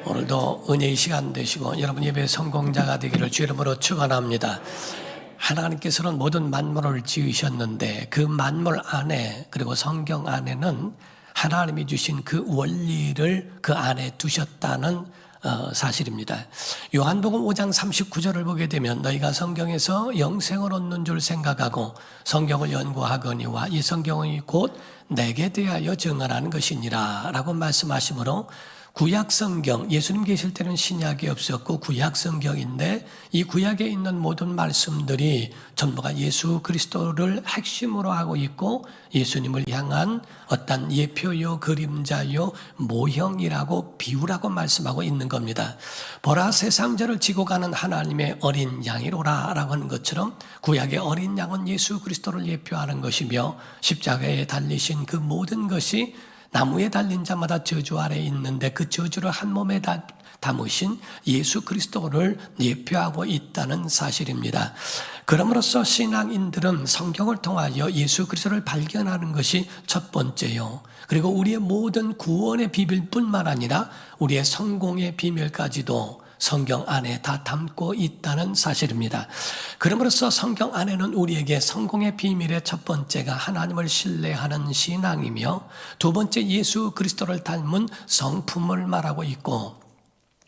오늘도 은혜의 시간 되시고 여러분 예배 성공자가 되기를 주 이름으로 축원합니다. 하나님께서는 모든 만물을 지으셨는데 그 만물 안에 그리고 성경 안에는 하나님이 주신 그 원리를 그 안에 두셨다는 사실입니다. 요한복음 5장 39절을 보게 되면 너희가 성경에서 영생을 얻는 줄 생각하고 성경을 연구하거니와 이 성경이 곧 내게 대하여 증언하는 것이니라 라고 말씀하시므로 구약성경, 예수님 계실 때는 신약이 없었고 구약성경인데 이 구약에 있는 모든 말씀들이 전부가 예수 그리스도를 핵심으로 하고 있고 예수님을 향한 어떤 예표요, 그림자요, 모형이라고 비유라고 말씀하고 있는 겁니다. 보라 세상저를 지고 가는 하나님의 어린 양이로라 라고 하는 것처럼 구약의 어린 양은 예수 그리스도를 예표하는 것이며 십자가에 달리신 그 모든 것이 나무에 달린 자마다 저주 아래에 있는데 그 저주를 한 몸에 담으신 예수 그리스도를 예표하고 있다는 사실입니다. 그럼으로써 신앙인들은 성경을 통하여 예수 그리스도를 발견하는 것이 첫 번째요. 그리고 우리의 모든 구원의 비밀뿐만 아니라 우리의 성공의 비밀까지도 성경 안에 다 담고 있다는 사실입니다. 그러므로써 성경 안에는 우리에게 성공의 비밀의 첫 번째가 하나님을 신뢰하는 신앙이며 두 번째 예수 그리스도를 닮은 성품을 말하고 있고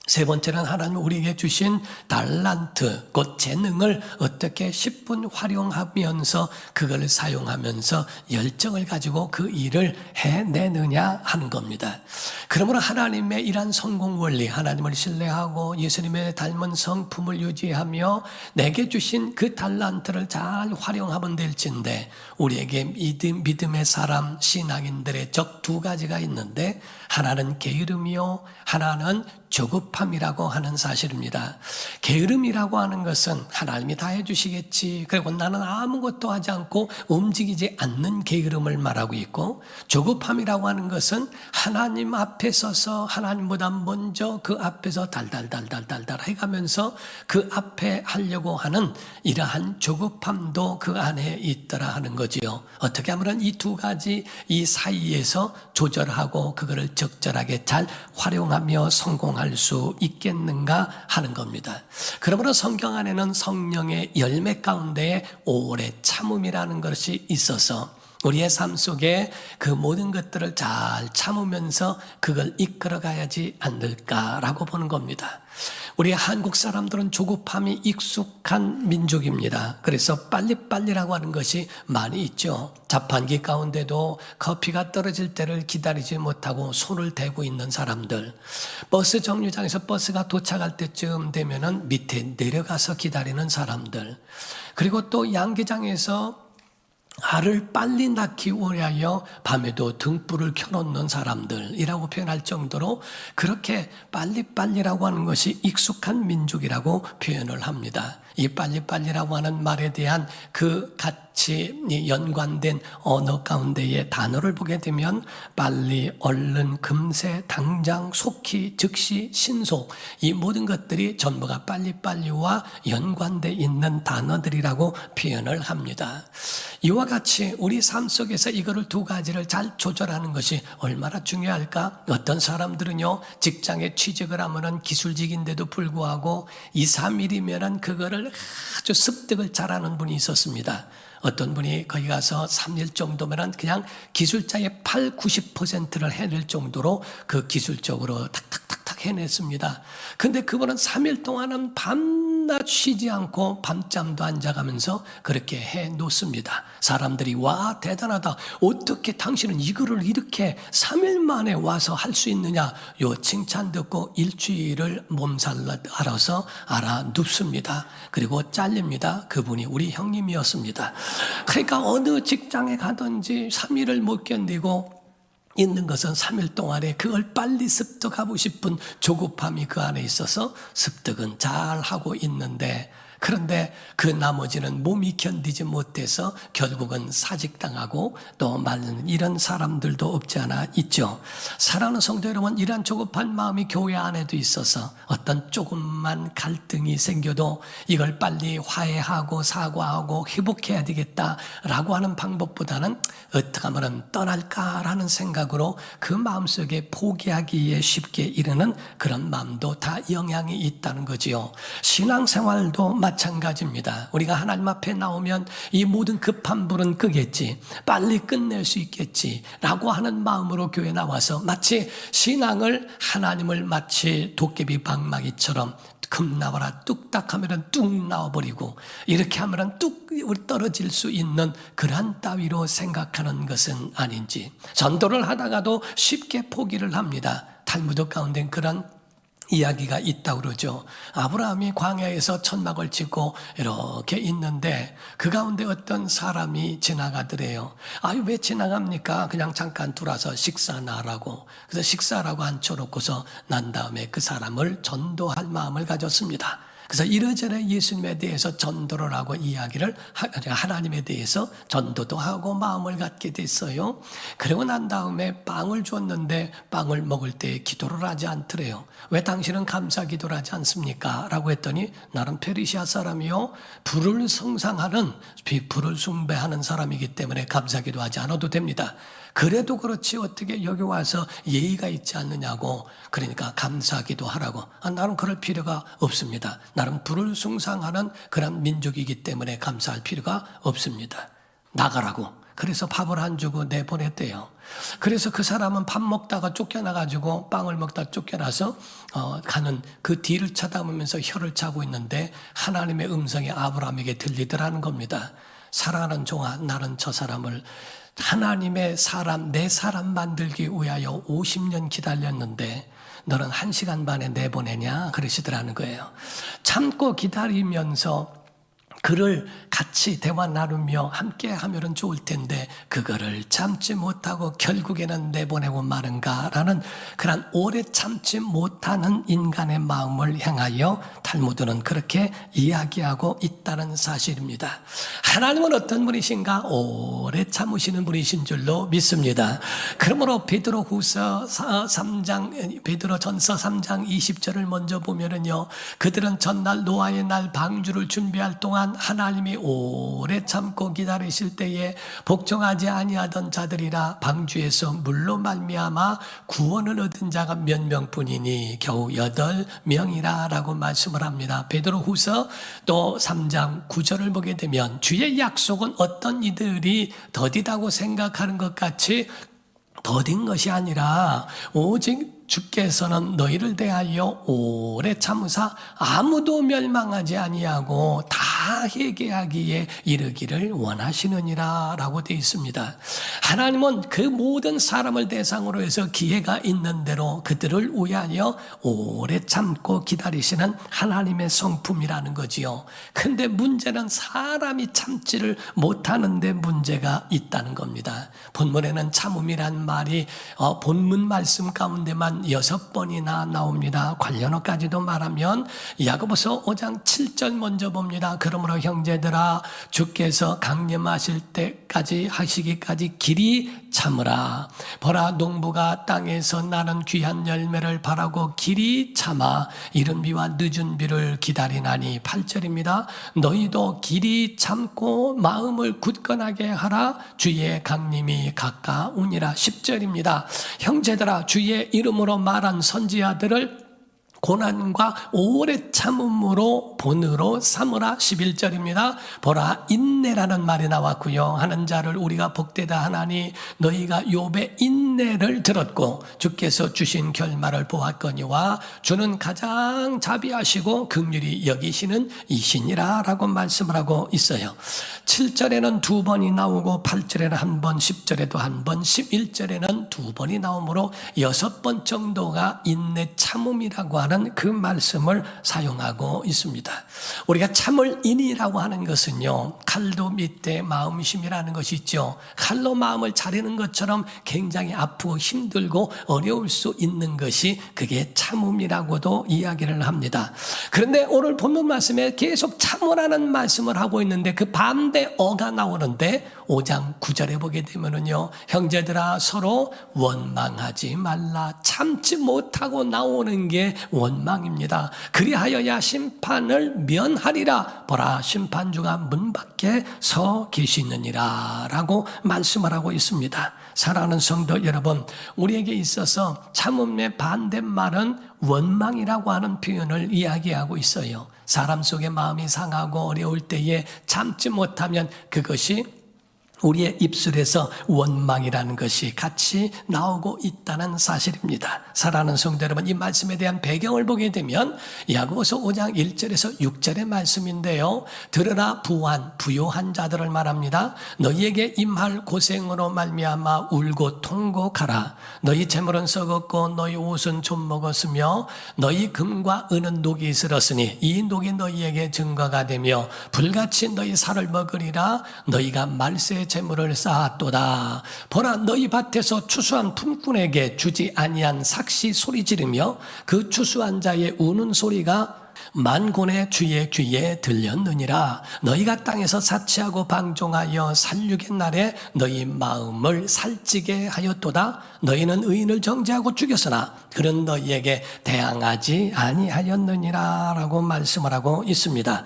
세 번째는 하나님 우리에게 주신 달란트, 곧 재능을 어떻게 10분 활용하면서 그걸 사용하면서 열정을 가지고 그 일을 해내느냐 하는 겁니다. 그러므로 하나님의 이러한 성공 원리, 하나님을 신뢰하고 예수님의 닮은 성품을 유지하며 내게 주신 그 달란트를 잘 활용하면 될진데 우리에게 믿음의 사람, 신앙인들의 적 두 가지가 있는데 하나는 게으름이요, 하나는 조급함이라고 하는 사실입니다. 게으름이라고 하는 것은 하나님이 다 해주시겠지, 그리고 나는 아무것도 하지 않고 움직이지 않는 게으름을 말하고 있고, 조급함이라고 하는 것은 하나님 앞에 서서 하나님보다 먼저 그 앞에서 달달달달달달 해가면서 그 앞에 하려고 하는 이러한 조급함도 그 안에 있더라 하는 거지요. 어떻게 하면 이 두 가지 이 사이에서 조절하고 그거를 적절하게 잘 활용하며 성공할 수 있겠는가 하는 겁니다. 그러므로 성경 안에는 성령의 열매 가운데에 오래 참음이라는 것이 있어서 우리의 삶 속에 그 모든 것들을 잘 참으면서 그걸 이끌어 가야지 않을까라고 보는 겁니다. 우리 한국 사람들은 조급함이 익숙한 민족입니다. 그래서 빨리빨리라고 하는 것이 많이 있죠. 자판기 가운데도 커피가 떨어질 때를 기다리지 못하고 손을 대고 있는 사람들, 버스 정류장에서 버스가 도착할 때쯤 되면은 밑에 내려가서 기다리는 사람들, 그리고 또 양계장에서 알을 빨리 낳기 위하여 밤에도 등불을 켜놓는 사람들이라고 표현할 정도로 그렇게 빨리빨리라고 하는 것이 익숙한 민족이라고 표현을 합니다. 이 빨리빨리라고 하는 말에 대한 그 같이 연관된 언어 가운데의 단어를 보게 되면 빨리, 얼른, 금세, 당장, 속히, 즉시, 신속, 이 모든 것들이 전부가 빨리빨리와 연관되어 있는 단어들이라고 표현을 합니다. 이와 같이 우리 삶 속에서 이거를 두 가지를 잘 조절하는 것이 얼마나 중요할까? 어떤 사람들은요, 직장에 취직을 하면은 기술직인데도 불구하고 2, 3일이면은 그거를 아주 습득을 잘하는 분이 있었습니다. 어떤 분이 거기 가서 3일 정도면 그냥 기술자의 8, 90%를 해낼 정도로 그 기술적으로 탁탁탁탁 해냈습니다. 근데 그분은 3일 동안은 밤낮 쉬지 않고 밤잠도 안 자가면서 그렇게 해놓습니다. 사람들이 와 대단하다, 어떻게 당신은 이거를 이렇게 3일 만에 와서 할 수 있느냐, 요 칭찬 듣고 일주일을 몸살로 알아서 눕습니다. 그리고 잘립니다. 그분이 우리 형님이었습니다. 그러니까 어느 직장에 가든지 3일을 못 견디고 있는 것은 3일 동안에 그걸 빨리 습득하고 싶은 조급함이 그 안에 있어서 습득은 잘 하고 있는데 그런데 그 나머지는 몸이 견디지 못해서 결국은 사직당하고 또 말는 이런 사람들도 없지 않아 있죠. 사랑하는 성도 여러분, 이러한 조급한 마음이 교회 안에도 있어서 어떤 조금만 갈등이 생겨도 이걸 빨리 화해하고 사과하고 회복해야 되겠다라고 하는 방법보다는 어떻게 하면 떠날까라는 생각으로 그 마음속에 포기하기에 쉽게 이르는 그런 마음도 다 영향이 있다는 거지요. 신앙생활도 마찬가지입니다. 우리가 하나님 앞에 나오면 이 모든 급한 불은 끄겠지, 빨리 끝낼 수 있겠지 라고 하는 마음으로 교회 나와서 마치 신앙을 하나님을 마치 도깨비 방망이처럼 금 나와라 뚝딱 하면은 뚝 나와버리고 이렇게 하면은 뚝 떨어질 수 있는 그러한 따위로 생각하는 것은 아닌지, 전도를 하다가도 쉽게 포기를 합니다. 탈무드 가운데 그런 이야기가 있다고 그러죠. 아브라함이 광야에서 천막을 짓고 이렇게 있는데 그 가운데 어떤 사람이 지나가더래요. 아유, 왜 지나갑니까? 그냥 잠깐 들어와서 식사나라고. 그래서 식사라고 앉혀놓고서 난 다음에 그 사람을 전도할 마음을 가졌습니다. 그래서 이러저러 예수님에 대해서 전도를 하고 이야기를 하나님에 대해서 전도도 하고 마음을 갖게 됐어요. 그러고 난 다음에 빵을 줬는데 빵을 먹을 때 기도를 하지 않더래요. 왜 당신은 감사 기도를 하지 않습니까? 라고 했더니 나는 페르시아 사람이요, 불을 성상하는, 불을 숭배하는 사람이기 때문에 감사 기도하지 않아도 됩니다. 그래도 그렇지 어떻게 여기 와서 예의가 있지 않느냐고. 그러니까 감사기도 하라고. 나는 그럴 필요가 없습니다. 나는 불을 숭상하는 그런 민족이기 때문에 감사할 필요가 없습니다. 나가라고. 그래서 밥을 안 주고 내보냈대요. 그래서 그 사람은 밥 먹다가 쫓겨나가지고 빵을 먹다 쫓겨나서 가는 그 뒤를 쳐다보면서 혀를 차고 있는데 하나님의 음성이 아브라함에게 들리더라는 겁니다. 사랑하는 종아, 나는 저 사람을 하나님의 사람, 내 사람 만들기 위하여 50년 기다렸는데 너는 1시간 반에 내보내냐? 그러시더라는 거예요. 참고 기다리면서 그를 같이 대화 나누며 함께 하면 좋을 텐데 그거를 참지 못하고 결국에는 내보내고 마는가라는 그런 오래 참지 못하는 인간의 마음을 향하여 탈무드는 그렇게 이야기하고 있다는 사실입니다. 하나님은 어떤 분이신가? 오래 참으시는 분이신 줄로 믿습니다. 그러므로 베드로전서 3장 20절을 먼저 보면은요, 그들은 전날 노아의 날 방주를 준비할 동안 하나님이 오래 참고 기다리실 때에 복종하지 아니하던 자들이라 방주에서 물로 말미암아 구원을 얻은 자가 몇 명뿐이니 겨우 8명이라 라고 말씀을 합니다. 베드로후서 또 3장 9절을 보게 되면 주의 약속은 어떤 이들이 더디다고 생각하는 것 같이 더딘 것이 아니라 오직 주께서는 너희를 대하여 오래 참으사 아무도 멸망하지 아니하고 다 회개하기에 이르기를 원하시느니라 라고 되어 있습니다. 하나님은 그 모든 사람을 대상으로 해서 기회가 있는 대로 그들을 위하여 오래 참고 기다리시는 하나님의 성품이라는 거지요. 근데 문제는 사람이 참지를 못하는 데 문제가 있다는 겁니다. 본문에는 참음이란 말이 본문 말씀 가운데만 6번이나 나옵니다. 관련어까지도 말하면 야고보서 5장 7절 먼저 봅니다. 그러므로 형제들아, 주께서 강림하실 때까지 하시기까지 길이 참으라. 보라, 농부가 땅에서 나는 귀한 열매를 바라고 길이 참아 이른 비와 늦은 비를 기다리나니. 8절입니다. 너희도 길이 참고 마음을 굳건하게 하라. 주의 강림이 가까우니라. 10절입니다. 형제들아, 주의 이름으로 말한 선지자들을 고난과 오래 참음으로 본으로 삼으라. 11절입니다. 보라, 인내라는 말이 나왔고요. 하는 자를 우리가 복되다 하나니 너희가 욥의 인내를 들었고 주께서 주신 결말을 보았거니와 주는 가장 자비하시고 긍휼히 여기시는 이시니라 라고 말씀을 하고 있어요. 7절에는 2번이 나오고 8절에는 1번, 10절에도 1번, 11절에는 2번이 나오므로 6번 정도가 인내 참음이라고 하는 하는 그 말씀을 사용하고 있습니다. 우리가 참을 인이라고 하는 것은요, 칼도 밑에 마음심이라는 것이 있죠. 칼로 마음을 자르는 것처럼 굉장히 아프고 힘들고 어려울 수 있는 것이 그게 참음이라고도 이야기를 합니다. 그런데 오늘 본문 말씀에 계속 참으라는 말씀을 하고 있는데 그 반대 어가 나오는데 5장 9절에 보게 되면은요, 형제들아 서로 원망하지 말라. 참지 못하고 나오는 게 원망입니다. 그리하여야 심판을 면하리라. 보라, 심판주가 문 밖에 서 계시느니라 라고 말씀을 하고 있습니다. 사랑하는 성도 여러분, 우리에게 있어서 참음의 반대말은 원망이라고 하는 표현을 이야기하고 있어요. 사람 속의 마음이 상하고 어려울 때에 참지 못하면 그것이 우리의 입술에서 원망이라는 것이 같이 나오고 있다는 사실입니다. 사랑하는 성도 여러분, 이 말씀에 대한 배경을 보게 되면 야고보서 5장 1절에서 6절의 말씀인데요. 들으라 부요한 자들을 말합니다. 너희에게 임할 고생으로 말미암아 울고 통곡하라. 너희 재물은 썩었고 너희 옷은 좀 먹었으며 너희 금과 은은 녹이 슬었으니 이 녹이 너희에게 증거가 되며 불같이 너희 살을 먹으리라. 너희가 말세 재물을 쌓았도다. 보라, 너희 밭에서 추수한 품꾼에게 주지 아니한 삭시 소리 지르며 그 추수한 자의 우는 소리가 만군의 주의 귀에 들렸느니라. 너희가 땅에서 사치하고 방종하여 살육의 날에 너희 마음을 살찌게 하였도다. 너희는 의인을 정죄하고 죽였으나 그는 너희에게 대항하지 아니하였느니라 라고 말씀을 하고 있습니다.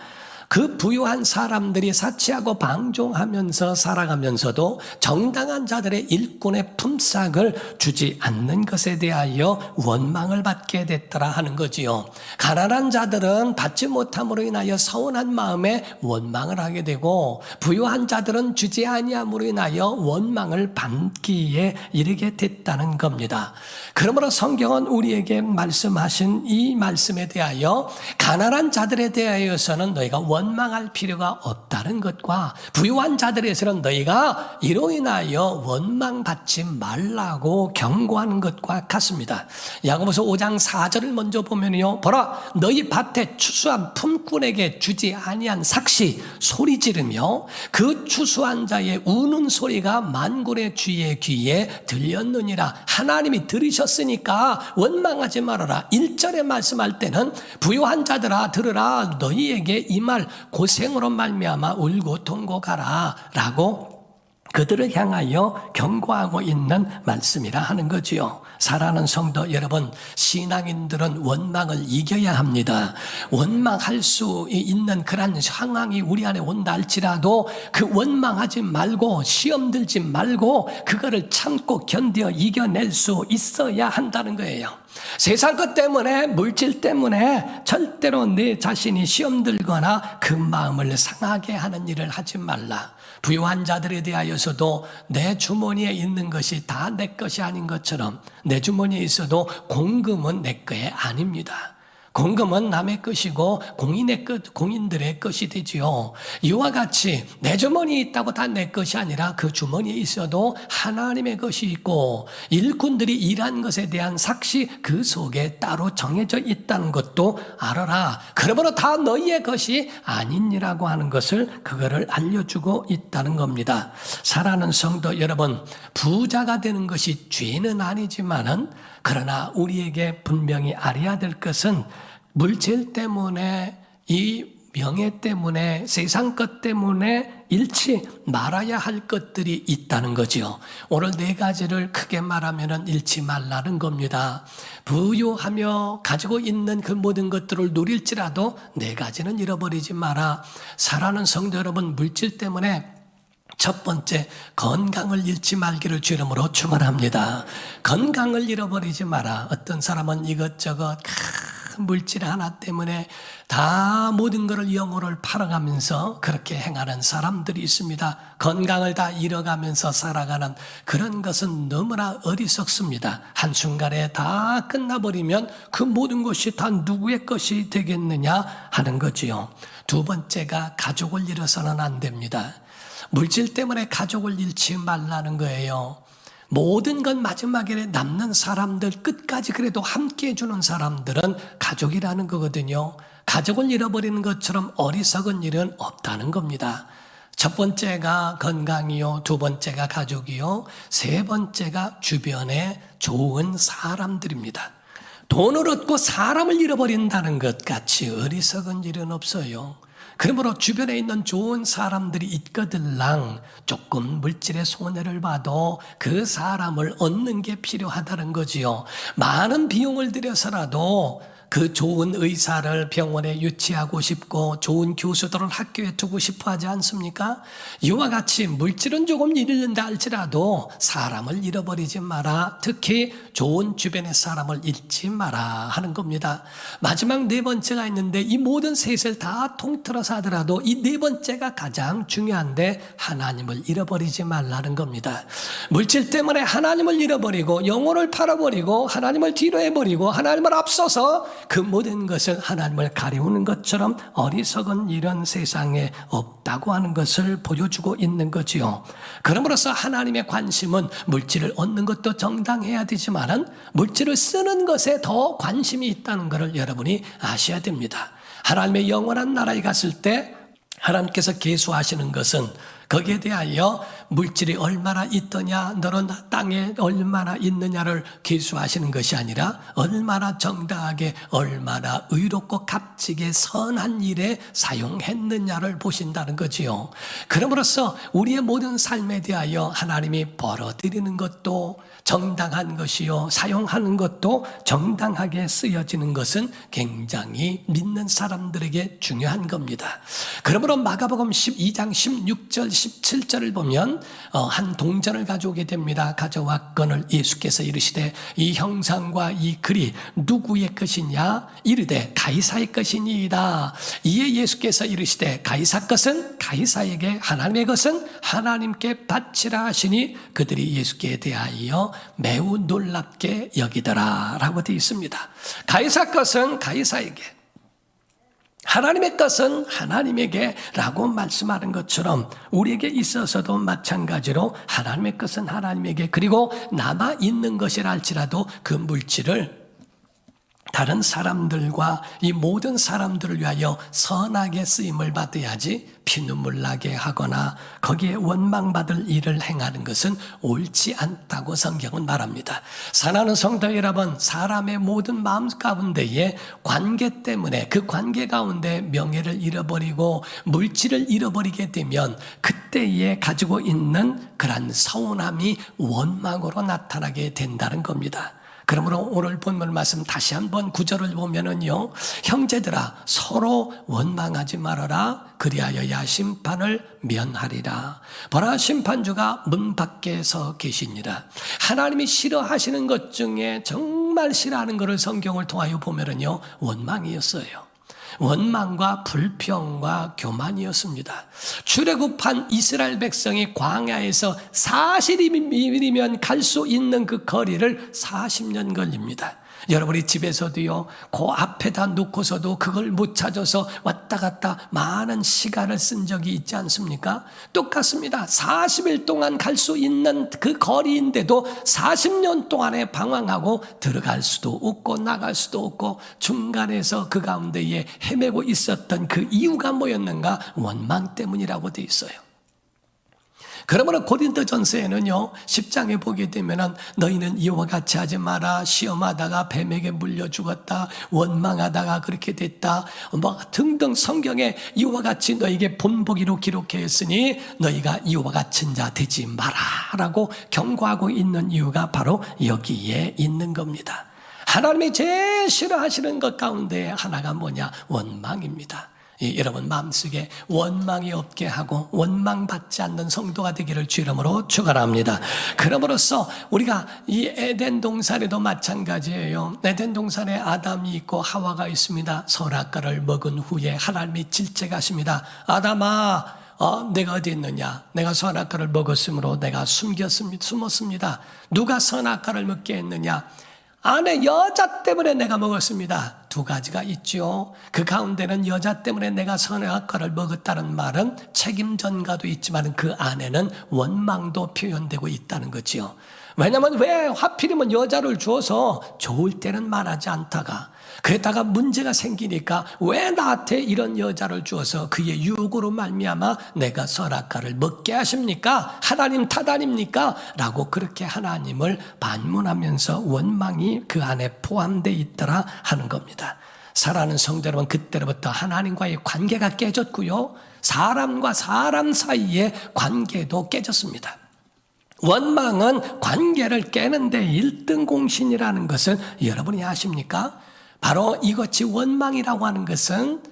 그 부유한 사람들이 사치하고 방종하면서 살아가면서도 정당한 자들의 일꾼의 품삯을 주지 않는 것에 대하여 원망을 받게 됐더라 하는 거지요. 가난한 자들은 받지 못함으로 인하여 서운한 마음에 원망을 하게 되고 부유한 자들은 주지 아니함으로 인하여 원망을 받기에 이르게 됐다는 겁니다. 그러므로 성경은 우리에게 말씀하신 이 말씀에 대하여 가난한 자들에 대하여서는 너희가 원망할 필요가 없다는 것과 부유한 자들에서는 너희가 이로 인하여 원망받지 말라고 경고하는 것과 같습니다. 야고보서 5장 4절을 먼저 보면요, 보라, 너희 밭에 추수한 품꾼에게 주지 아니한 삭시 소리 지르며 그 추수한 자의 우는 소리가 만군의 주의 귀에 들렸느니라. 하나님이 들으셨으니까 원망하지 말아라. 1절에 말씀할 때는 부유한 자들아 들으라. 너희에게 임할 고생으로 말미암아 울고 통곡하라 라고 그들을 향하여 경고하고 있는 말씀이라 하는 거지요. 사랑하는 성도 여러분, 신앙인들은 원망을 이겨야 합니다. 원망할 수 있는 그런 상황이 우리 안에 온다 할지라도 그 원망하지 말고 시험 들지 말고 그거를 참고 견뎌 이겨낼 수 있어야 한다는 거예요. 세상 것 때문에, 물질 때문에 절대로 내 자신이 시험 들거나 그 마음을 상하게 하는 일을 하지 말라. 부유한 자들에 대하여서도 내 주머니에 있는 것이 다 내 것이 아닌 것처럼 내 주머니에 있어도 공금은 내 거에 아닙니다. 공금은 남의 것이고 공인들의 것이 되지요. 이와 같이 내 주머니에 있다고 다 내 것이 아니라 그 주머니에 있어도 하나님의 것이 있고 일꾼들이 일한 것에 대한 삭시 그 속에 따로 정해져 있다는 것도 알아라. 그러므로 다 너희의 것이 아니니라고 하는 것을 그거를 알려주고 있다는 겁니다. 사랑하는 성도 여러분, 부자가 되는 것이 죄는 아니지만은 그러나 우리에게 분명히 알아야 될 것은 물질 때문에 이 명예 때문에 세상 것 때문에 잃지 말아야 할 것들이 있다는 거죠. 오늘 4가지를 크게 말하면 잃지 말라는 겁니다. 부유하며 가지고 있는 그 모든 것들을 누릴지라도 4가지는 잃어버리지 마라. 사랑하는 성도 여러분, 물질 때문에 첫 번째, 건강을 잃지 말기를 주 이름으로 축원합니다. 건강을 잃어버리지 마라. 어떤 사람은 이것저것 큰 물질 하나 때문에 다 모든 것을 영혼을 팔아가면서 그렇게 행하는 사람들이 있습니다. 건강을 다 잃어가면서 살아가는 그런 것은 너무나 어리석습니다. 한순간에 다 끝나버리면 그 모든 것이 다 누구의 것이 되겠느냐 하는 거지요. 2번째가 가족을 잃어서는 안 됩니다. 물질 때문에 가족을 잃지 말라는 거예요. 모든 건 마지막에 남는 사람들, 끝까지 그래도 함께 해주는 사람들은 가족이라는 거거든요. 가족을 잃어버리는 것처럼 어리석은 일은 없다는 겁니다. 첫 번째가 건강이요, 두 번째가 가족이요, 세 번째가 주변의 좋은 사람들입니다. 돈을 얻고 사람을 잃어버린다는 것 같이 어리석은 일은 없어요. 그러므로 주변에 있는 좋은 사람들이 있거들랑 조금 물질의 손해를 봐도 그 사람을 얻는 게 필요하다는 거지요. 많은 비용을 들여서라도 그 좋은 의사를 병원에 유치하고 싶고 좋은 교수들을 학교에 두고 싶어 하지 않습니까? 이와 같이 물질은 조금 잃는다 할지라도 사람을 잃어버리지 마라. 특히 좋은 주변의 사람을 잃지 마라 하는 겁니다. 마지막 네 번째가 있는데 이 모든 셋을 다 통틀어서 하더라도 이 네 번째가 가장 중요한데 하나님을 잃어버리지 말라는 겁니다. 물질 때문에 하나님을 잃어버리고 영혼을 팔아버리고 하나님을 뒤로 해버리고 하나님을 앞서서 그 모든 것을 하나님을 가리우는 것처럼 어리석은 일은 세상에 없다고 하는 것을 보여주고 있는 거지요. 그러므로서 하나님의 관심은 물질을 얻는 것도 정당해야 되지만은 물질을 쓰는 것에 더 관심이 있다는 것을 여러분이 아셔야 됩니다. 하나님의 영원한 나라에 갔을 때 하나님께서 계수하시는 것은 거기에 대하여 물질이 얼마나 있더냐, 너는 땅에 얼마나 있느냐를 계수하시는 것이 아니라 얼마나 정당하게, 얼마나 의롭고 값지게 선한 일에 사용했느냐를 보신다는 거지요. 그러므로서 우리의 모든 삶에 대하여 하나님이 벌어들이는 것도 정당한 것이요, 사용하는 것도 정당하게 쓰여지는 것은 굉장히 믿는 사람들에게 중요한 겁니다. 그러므로 마가복음 12장 16절 17절을 보면 한 동전을 가져오게 됩니다. 가져왔거늘 예수께서 이르시되 이 형상과 이 글이 누구의 것이냐? 이르되 가이사의 것이니이다. 이에 예수께서 이르시되 가이사 것은 가이사에게, 하나님의 것은 하나님께 바치라 하시니 그들이 예수께 대하여 매우 놀랍게 여기더라 라고 되어 있습니다. 가이사 것은 가이사에게, 하나님의 것은 하나님에게 라고 말씀하는 것처럼 우리에게 있어서도 마찬가지로 하나님의 것은 하나님에게, 그리고 남아있는 것이라 할지라도 그 물질을 다른 사람들과 이 모든 사람들을 위하여 선하게 쓰임을 받아야지 피눈물 나게 하거나 거기에 원망받을 일을 행하는 것은 옳지 않다고 성경은 말합니다. 사랑하는 성도 여러분, 사람의 모든 마음 가운데에 관계 때문에 그 관계 가운데 명예를 잃어버리고 물질을 잃어버리게 되면 그때에 가지고 있는 그러한 서운함이 원망으로 나타나게 된다는 겁니다. 그러므로 오늘 본문 말씀 다시 한번 9절을 보면은요, 형제들아 서로 원망하지 말아라. 그리하여야 심판을 면하리라. 보라, 심판주가 문 밖에 서 계시니라. 하나님이 싫어하시는 것 중에 정말 싫어하는 것을 성경을 통하여 보면은요, 원망이었어요. 원망과 불평과 교만이었습니다. 출애굽한 이스라엘 백성이 광야에서 40일이면 갈 수 있는 그 거리를 40년 걸립니다. 여러분이 집에서도요, 그 앞에다 놓고서도 그걸 못 찾아서 왔다 갔다 많은 시간을 쓴 적이 있지 않습니까? 똑같습니다. 40일 동안 갈 수 있는 그 거리인데도 40년 동안에 방황하고 들어갈 수도 없고 나갈 수도 없고 중간에서 그 가운데에 헤매고 있었던 그 이유가 뭐였는가? 원망 때문이라고 돼 있어요. 그러므로 고린도전서에는요, 10장에 보게 되면은 너희는 이와 같이 하지 마라. 시험하다가 뱀에게 물려 죽었다. 원망하다가 그렇게 됐다. 뭐 등등 성경에 이와 같이 너희에게 본보기로 기록했으니 너희가 이와 같은 자 되지 마라라고 경고하고 있는 이유가 바로 여기에 있는 겁니다. 하나님이 제일 싫어하시는 것 가운데 하나가 뭐냐? 원망입니다. 여러분 마음속에 원망이 없게 하고 원망받지 않는 성도가 되기를 주 이름으로 축원합니다. 그러므로써 우리가 이 에덴 동산에도 마찬가지예요. 에덴 동산에 아담이 있고 하와가 있습니다. 선악과를 먹은 후에 하나님이 질책하십니다. 아담아, 내가 어디 있느냐? 내가 선악과를 먹었으므로 내가 숨었습니다. 누가 선악과를 먹게 했느냐? 아내 여자 때문에 내가 먹었습니다. 두 가지가 있죠. 그 가운데는 여자 때문에 내가 선악과를 먹었다는 말은 책임 전가도 있지만 그 안에는 원망도 표현되고 있다는 거지요. 왜냐하면 왜 하필이면 여자를 주어서 좋을 때는 말하지 않다가 그랬다가 문제가 생기니까 왜 나한테 이런 여자를 주어서 그의 유혹으로 말미암아 내가 선악과를 먹게 하십니까? 하나님 탓 아닙니까? 라고 그렇게 하나님을 반문하면서 원망이 그 안에 포함되어 있더라 하는 겁니다. 사랑하는 성도 여러분, 그때로부터 하나님과의 관계가 깨졌고요, 사람과 사람 사이의 관계도 깨졌습니다. 원망은 관계를 깨는데 1등 공신이라는 것을 여러분이 아십니까? 바로 이것이 원망이라고 하는 것은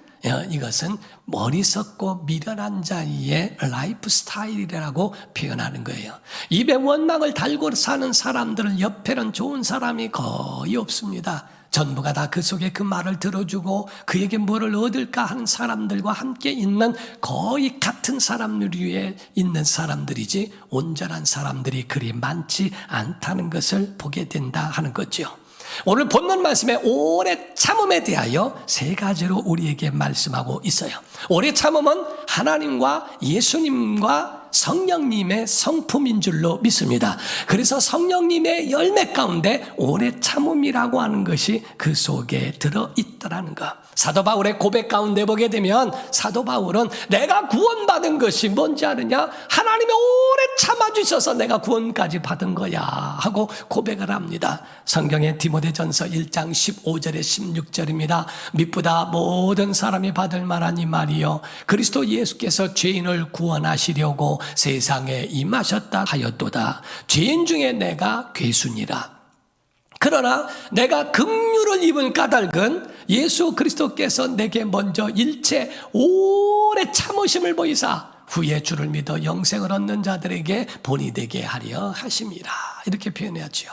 이것은 머리 썩고 미련한 자의 라이프 스타일이라고 표현하는 거예요. 입에 원망을 달고 사는 사람들은 옆에는 좋은 사람이 거의 없습니다. 전부가 다 그 속에 그 말을 들어주고 그에게 뭐를 얻을까 하는 사람들과 함께 있는 거의 같은 사람들 위에 있는 사람들이지 온전한 사람들이 그리 많지 않다는 것을 보게 된다 하는 거죠. 오늘 본문 말씀에 오래 참음에 대하여 3가지로 우리에게 말씀하고 있어요. 오래 참음은 하나님과 예수님과 성령님의 성품인 줄로 믿습니다. 그래서 성령님의 열매 가운데 오래 참음이라고 하는 것이 그 속에 들어있더라는 것. 사도 바울의 고백 가운데 보게 되면 사도 바울은 내가 구원받은 것이 뭔지 아느냐? 하나님이 오래 참아주셔서 내가 구원까지 받은 거야 하고 고백을 합니다. 성경의 디모데전서 1장 15절에 16절입니다. 미쁘다 모든 사람이 받을 만한 이 말이요, 그리스도 예수께서 죄인을 구원하시려고 세상에 임하셨다 하였도다. 죄인 중에 내가 괴순이라. 그러나 내가 긍휼을 입은 까닭은 예수 그리스도께서 내게 먼저 일체 오래 참으심을 보이사 후에 주를 믿어 영생을 얻는 자들에게 본이 되게 하려 하심이라. 이렇게 표현해야죠.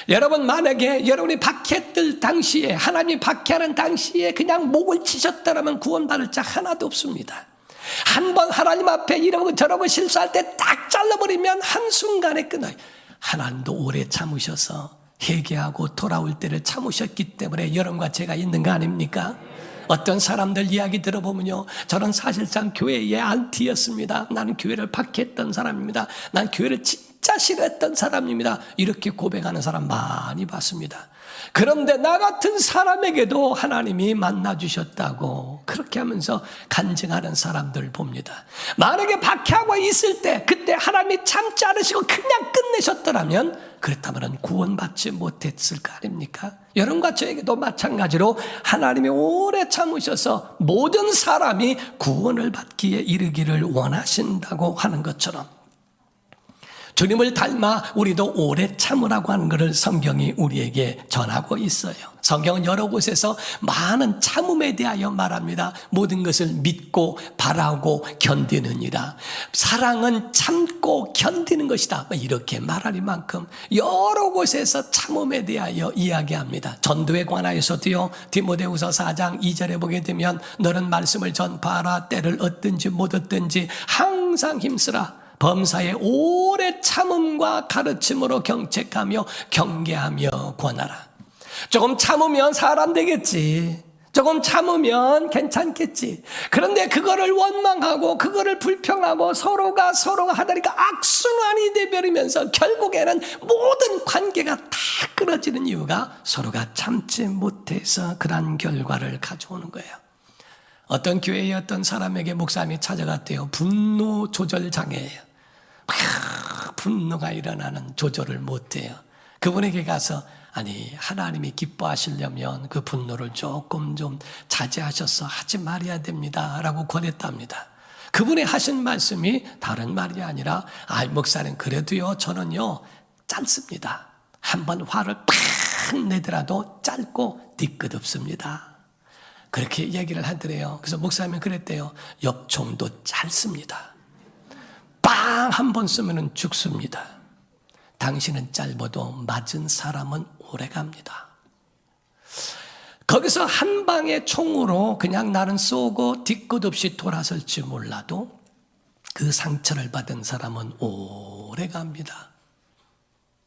여러분, 만약에 여러분이 박해뜰 당시에, 하나님이 박해하는 당시에 그냥 목을 치셨다면 구원받을 자 하나도 없습니다. 한번 하나님 앞에 이러고 저러고 실수할 때 딱 잘라버리면 한순간에 끊어요. 하나님도 오래 참으셔서 회개하고 돌아올 때를 참으셨기 때문에 여러분과 제가 있는 거 아닙니까? 어떤 사람들 이야기 들어보면요, 저는 사실상 교회의 안티였습니다. 나는 교회를 박해했던 사람입니다. 난 교회를 진짜 싫어했던 사람입니다. 이렇게 고백하는 사람 많이 봤습니다. 그런데 나 같은 사람에게도 하나님이 만나주셨다고 그렇게 하면서 간증하는 사람들 봅니다. 만약에 박해하고 있을 때 그때 하나님이 참지 않으시고 그냥 끝내셨더라면 그렇다면 구원받지 못했을 거 아닙니까? 여러분과 저에게도 마찬가지로 하나님이 오래 참으셔서 모든 사람이 구원을 받기에 이르기를 원하신다고 하는 것처럼 주님을 닮아 우리도 오래 참으라고 하는 것을 성경이 우리에게 전하고 있어요. 성경은 여러 곳에서 많은 참음에 대하여 말합니다. 모든 것을 믿고 바라고 견디느니라. 사랑은 참고 견디는 것이다. 이렇게 말하리만큼 여러 곳에서 참음에 대하여 이야기합니다. 전도에 관하여서도요, 디모데후서 4장 2절에 보게 되면 너는 말씀을 전파하라. 때를 얻든지 못 얻든지 항상 힘쓰라. 범사에 오래 참음과 가르침으로 경책하며 경계하며 권하라. 조금 참으면 사람 되겠지. 조금 참으면 괜찮겠지. 그런데 그거를 원망하고 그거를 불평하고 서로가 하다니까 악순환이 되버리면서 결국에는 모든 관계가 다 끊어지는 이유가 서로가 참지 못해서 그런 결과를 가져오는 거예요. 어떤 교회의 어떤 사람에게 목사님이 찾아갔대요. 분노 조절 장애예요. 막 분노가 일어나는 조절을 못해요. 그분에게 가서 아니, 하나님이 기뻐하시려면 그 분노를 조금 좀 자제하셔서 하지 말아야 됩니다 라고 권했답니다. 그분이 하신 말씀이 다른 말이 아니라 목사님, 그래도요 저는요 짧습니다. 한번 화를 팍 내더라도 짧고 뒤끝없습니다. 그렇게 얘기를 하더래요. 그래서 목사님은 그랬대요. 엽총도 짧습니다. 빵 한 번 쓰면 죽습니다. 당신은 짧아도 맞은 사람은 오래갑니다. 거기서 한 방의 총으로 그냥 나는 쏘고 뒤끝 없이 돌아설지 몰라도 그 상처를 받은 사람은 오래갑니다.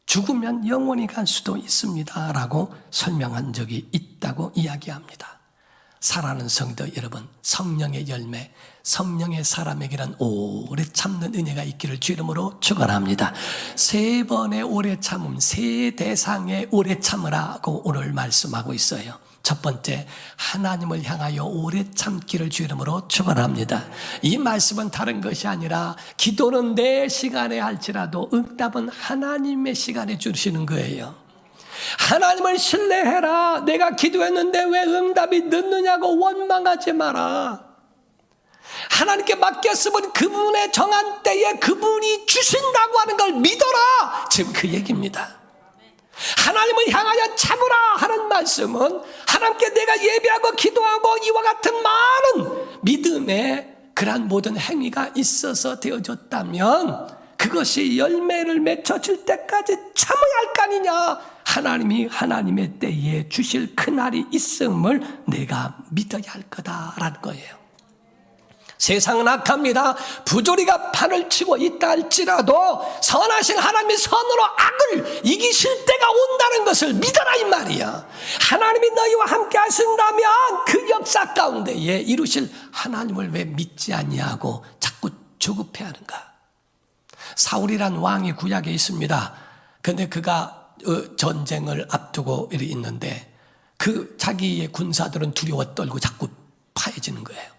죽으면 영원히 갈 수도 있습니다 라고 설명한 적이 있다고 이야기합니다. 사랑하는 성도 여러분, 성령의 열매, 성령의 사람에게는 오래 참는 은혜가 있기를 주 이름으로 축원합니다. 3번의 오래 참음, 3대상의 오래 참으라고 오늘 말씀하고 있어요. 첫 번째, 하나님을 향하여 오래 참기를 주 이름으로 축원합니다. 이 말씀은 다른 것이 아니라 기도는 내 시간에 할지라도 응답은 하나님의 시간에 주시는 거예요. 하나님을 신뢰해라. 내가 기도했는데 왜 응답이 늦느냐고 원망하지 마라. 하나님께 맡겼으면 그분의 정한 때에 그분이 주신다고 하는 걸 믿어라. 지금 그 얘기입니다. 하나님을 향하여 참으라 하는 말씀은 하나님께 내가 예배하고 기도하고 이와 같은 많은 믿음의 그러한 모든 행위가 있어서 되어졌다면 그것이 열매를 맺혀질 때까지 참아야 할 거 아니냐. 하나님이 하나님의 때에 주실 그날이 있음을 내가 믿어야 할 거다라는 거예요. 세상은 악합니다. 부조리가 판을 치고 있다 할지라도 선하신 하나님이 선으로 악을 이기실 때가 온다는 것을 믿어라 이 말이야. 하나님이 너희와 함께 하신다면 그 역사 가운데에 이루실 하나님을 왜 믿지 아니하고 자꾸 조급해하는가. 사울이란 왕이 구약에 있습니다. 그런데 그가 전쟁을 앞두고 있는데 그 자기의 군사들은 두려워 떨고 자꾸 파해지는 거예요.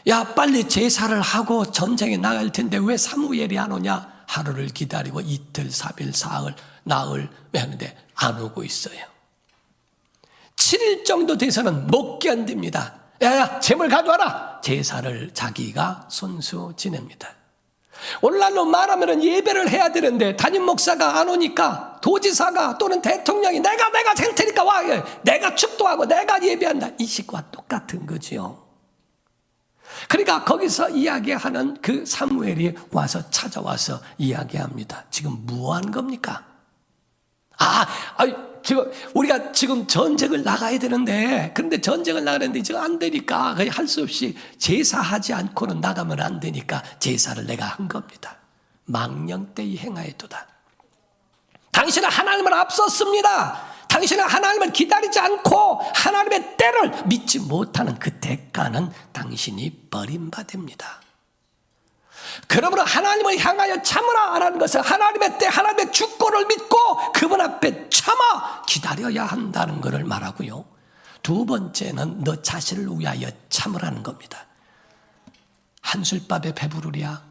야, 빨리 제사를 하고 전쟁에 나갈 텐데 왜 사무엘이 안 오냐? 하루를 기다리고 이틀, 3일, 사흘, 나흘 하는데 안 오고 있어요. 7일 정도 돼서는 못 견딥니다. 야, 재물 가져와라. 제사를 자기가 손수 지냅니다. 오늘날로 말하면 예배를 해야 되는데 담임 목사가 안 오니까 도지사가 또는 대통령이 내가 될 테니까 와. 내가 축도하고 내가 예배한다. 이 식과 똑같은 거지요. 그러니까 거기서 이야기하는 그 사무엘이 와서 찾아와서 이야기합니다. 지금 뭐 한 겁니까? 지금 우리가 지금 전쟁을 나가야 되는데, 그런데 전쟁을 나가는데 지금 안 되니까 할 수 없이 제사하지 않고는 나가면 안 되니까 제사를 내가 한 겁니다. 망령되이 행하였도다. 당신은 하나님을 앞섰습니다. 당신은 하나님을 기다리지 않고 하나님의 때를 믿지 못하는 그 대가는 당신이 버림받습니다. 그러므로 하나님을 향하여 참으라 라는 것은 하나님의 때, 하나님의 주권을 믿고 그분 앞에 참아 기다려야 한다는 것을 말하고요. 두 번째는 너 자신을 위하여 참으라는 겁니다. 한술밥에 배부르랴?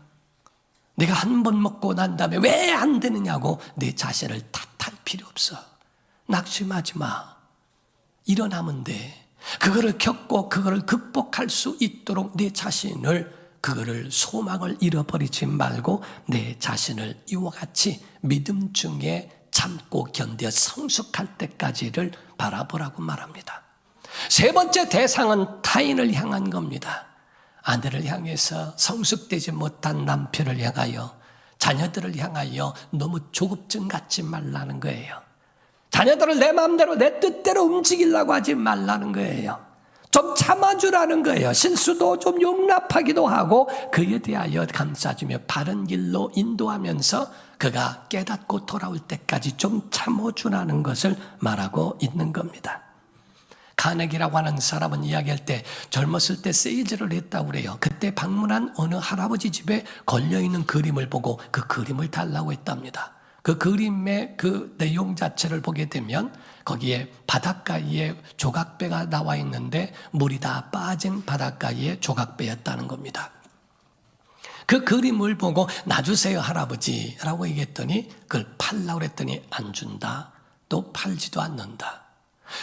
내가 한 번 먹고 난 다음에 왜 안 되느냐고 내 자신을 탓할 필요 없어. 낙심하지 마. 일어나면 돼. 그거를 겪고 그거를 극복할 수 있도록 내 자신을, 그거를 소망을 잃어버리지 말고 내 자신을 이와 같이 믿음 중에 참고 견뎌 성숙할 때까지를 바라보라고 말합니다. 세 번째 대상은 타인을 향한 겁니다. 아내를 향해서 성숙되지 못한 남편을 향하여, 자녀들을 향하여 너무 조급증 갖지 말라는 거예요. 자녀들을 내 마음대로 내 뜻대로 움직이려고 하지 말라는 거예요. 좀 참아주라는 거예요. 실수도 좀 용납하기도 하고 그에 대하여 감싸주며 바른 길로 인도하면서 그가 깨닫고 돌아올 때까지 좀 참아주라는 것을 말하고 있는 겁니다. 카네기라고 하는 사람은 이야기할 때 젊었을 때 세일즈를 했다고 그래요. 그때 방문한 어느 할아버지 집에 걸려있는 그림을 보고 그 그림을 달라고 했답니다. 그 그림의 그 내용 자체를 보게 되면 거기에 바닷가에 조각배가 나와 있는데 물이 다 빠진 바닷가에 조각배였다는 겁니다. 그 그림을 보고 놔주세요 할아버지라고 얘기했더니 그걸 팔라고 그랬더니 안 준다. 또 팔지도 않는다.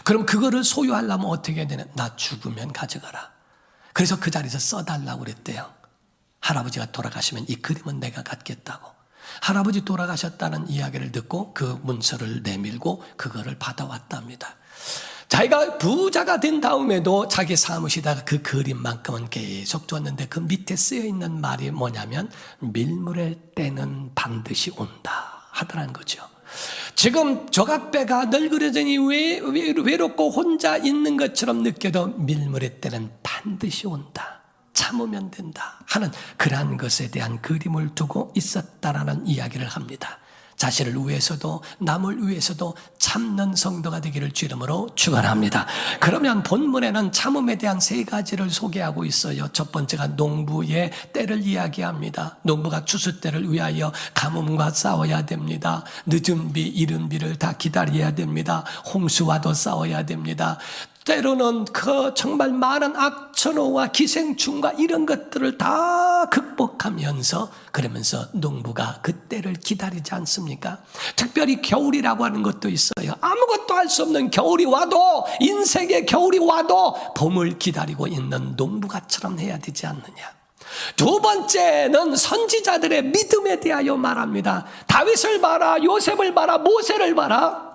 그럼 그거를 소유하려면 어떻게 해야 되나? 나 죽으면 가져가라. 그래서 그 자리에서 써달라고 그랬대요. 할아버지가 돌아가시면 이 그림은 내가 갖겠다고. 할아버지 돌아가셨다는 이야기를 듣고 그 문서를 내밀고 그거를 받아왔답니다. 자기가 부자가 된 다음에도 자기 사무실에다가 그 그림만큼은 계속 줬는데 그 밑에 쓰여있는 말이 뭐냐면 밀물의 때는 반드시 온다 하더라는 거죠. 지금 조각배가 널그러져니 외롭고 혼자 있는 것처럼 느껴도 밀물의 때는 반드시 온다. 참으면 된다 하는 그러한 것에 대한 그림을 두고 있었다라는 이야기를 합니다. 자신을 위해서도 남을 위해서도 참는 성도가 되기를 주 이름으로 축원합니다. 그러면 본문에는 참음에 대한 세 가지를 소개하고 있어요. 첫 번째가 농부의 때를 이야기합니다. 농부가 추수 때를 위하여 가뭄과 싸워야 됩니다. 늦은 비, 이른 비를 다 기다려야 됩니다. 홍수와도 싸워야 됩니다. 때로는 그 정말 많은 악천후와 기생충과 이런 것들을 다 극복하면서 그러면서 농부가 그 때를 기다리지 않습니까? 특별히 겨울이라고 하는 것도 있어요. 아무것도 할 수 없는 겨울이 와도, 인생의 겨울이 와도 봄을 기다리고 있는 농부가처럼 해야 되지 않느냐. 두 번째는 선지자들의 믿음에 대하여 말합니다. 다윗을 봐라, 요셉을 봐라, 모세를 봐라.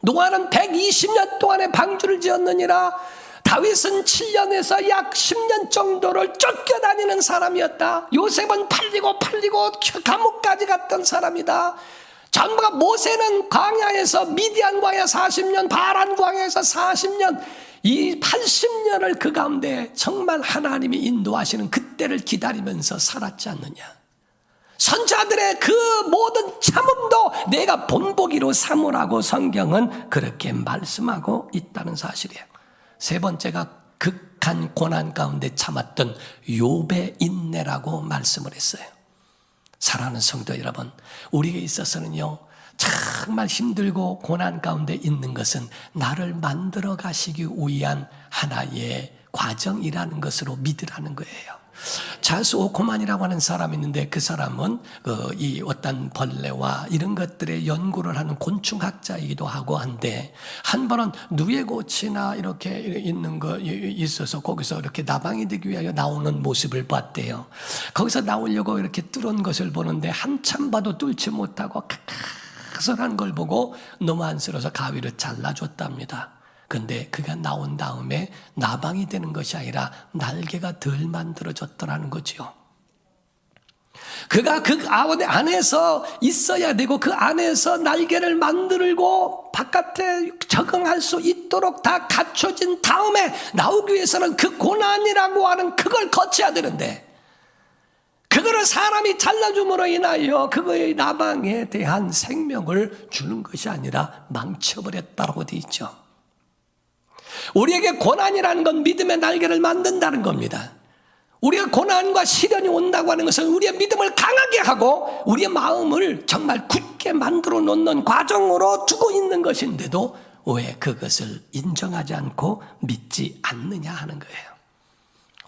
노아는 120년 동안의 방주를 지었느니라. 다윗은 7년에서 약 10년 정도를 쫓겨다니는 사람이었다. 요셉은 팔리고 감옥까지 갔던 사람이다. 전부가 모세는 광야에서 미디안 광야 40년, 바란 광야에서 40년, 이 80년을 그 가운데 정말 하나님이 인도하시는 그때를 기다리면서 살았지 않느냐. 선자들의 그 모든 참음도 내가 본보기로 삼으라고 성경은 그렇게 말씀하고 있다는 사실이에요. 세 번째가 극한 고난 가운데 참았던 욥의 인내라고 말씀을 했어요. 사랑하는 성도 여러분, 우리에게 있어서는요, 정말 힘들고 고난 가운데 있는 것은 나를 만들어 가시기 위한 하나의 과정이라는 것으로 믿으라는 거예요. 자수 오코만이라고 하는 사람이 있는데 그 사람은 이 어떤 벌레와 이런 것들의 연구를 하는 곤충학자이기도 하고 한데 한 번은 누에고치나 이렇게 있는 거 있어서 거기서 이렇게 나방이 되기 위하여 나오는 모습을 봤대요. 거기서 나오려고 이렇게 뚫은 것을 보는데 한참 봐도 뚫지 못하고 각각설한 걸 보고 너무 안쓰러워서 가위로 잘라줬답니다. 근데 그가 나온 다음에 나방이 되는 것이 아니라 날개가 덜 만들어졌더라는 거죠. 그가 그 안에서 있어야 되고 그 안에서 날개를 만들고 바깥에 적응할 수 있도록 다 갖춰진 다음에 나오기 위해서는 그 고난이라고 하는 그걸 거쳐야 되는데 그거를 사람이 잘라줌으로 인하여 그거의 나방에 대한 생명을 주는 것이 아니라 망쳐버렸다고 되어 있죠. 우리에게 고난이라는 건 믿음의 날개를 만든다는 겁니다. 우리가 고난과 시련이 온다고 하는 것은 우리의 믿음을 강하게 하고 우리의 마음을 정말 굳게 만들어 놓는 과정으로 두고 있는 것인데도 왜 그것을 인정하지 않고 믿지 않느냐 하는 거예요.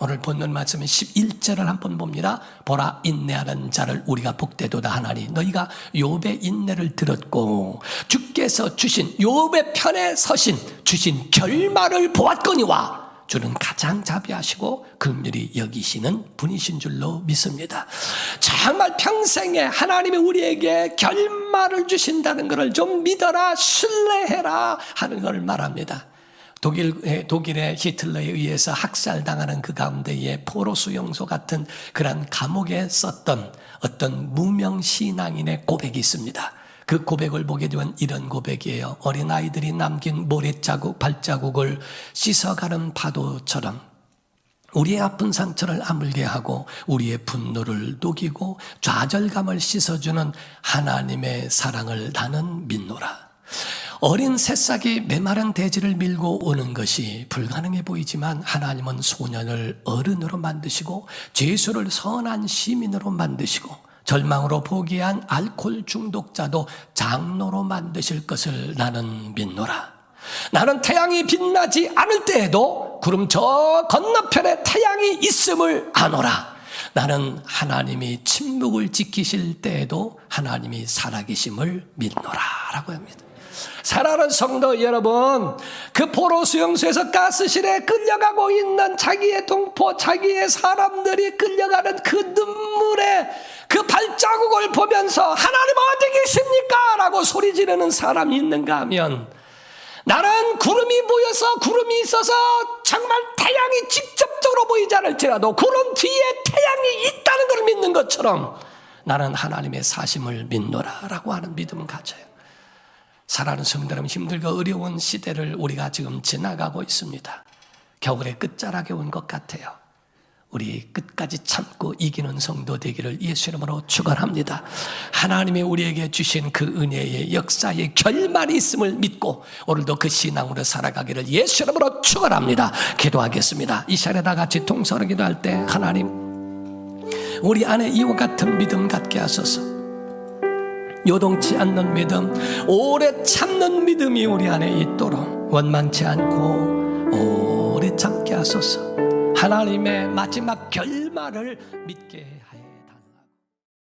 오늘 본문 말씀은 11절을 한번 봅니다. 보라, 인내하는 자를 우리가 복되도다 하나니 너희가 욥의 인내를 들었고 주께서 주신 욥의 편에 서신 주신 결말을 보았거니와 주는 가장 자비하시고 긍휼히 여기시는 분이신 줄로 믿습니다. 정말 평생에 하나님이 우리에게 결말을 주신다는 것을 좀 믿어라, 신뢰해라 하는 것을 말합니다. 독일의 히틀러에 의해서 학살당하는 그 가운데에 포로 수용소 같은 그런 감옥에 썼던 어떤 무명 신앙인의 고백이 있습니다. 그 고백을 보게 되면 이런 고백이에요. 어린아이들이 남긴 모래자국, 발자국을 씻어가는 파도처럼 우리의 아픈 상처를 아물게 하고 우리의 분노를 녹이고 좌절감을 씻어주는 하나님의 사랑을 나는 믿노라. 어린 새싹이 메마른 대지를 밀고 오는 것이 불가능해 보이지만 하나님은 소년을 어른으로 만드시고 죄수를 선한 시민으로 만드시고 절망으로 포기한 알코올 중독자도 장로로 만드실 것을 나는 믿노라. 나는 태양이 빛나지 않을 때에도 구름 저 건너편에 태양이 있음을 아노라. 나는 하나님이 침묵을 지키실 때에도 하나님이 살아계심을 믿노라 라고 합니다. 사랑하는 성도 여러분, 그 포로 수용소에서 가스실에 끌려가고 있는 자기의 동포, 자기의 사람들이 끌려가는 그 눈물의 그 발자국을 보면서 하나님 어디 계십니까? 라고 소리 지르는 사람이 있는가 하면 나는 구름이 모여서 구름이 있어서 정말 태양이 직접적으로 보이지 않을지라도 구름 뒤에 태양이 있다는 걸 믿는 것처럼 나는 하나님의 사심을 믿노라 라고 하는 믿음을 가져요. 사랑하는 성도 여러분, 힘들고 어려운 시대를 우리가 지금 지나가고 있습니다. 겨울의 끝자락에 온 것 같아요. 우리 끝까지 참고 이기는 성도 되기를 예수 이름으로 축원합니다. 하나님이 우리에게 주신 그 은혜의 역사의 결말이 있음을 믿고 오늘도 그 신앙으로 살아가기를 예수 이름으로 축원합니다. 기도하겠습니다. 이 시간에 다 같이 통성으로 기도할 때 하나님, 우리 안에 이와 같은 믿음 갖게 하소서. 요동치 않는 믿음, 오래 참는 믿음이 우리 안에 있도록 원망치 않고 오래 참게 하소서. 하나님의 마지막 결말을 믿게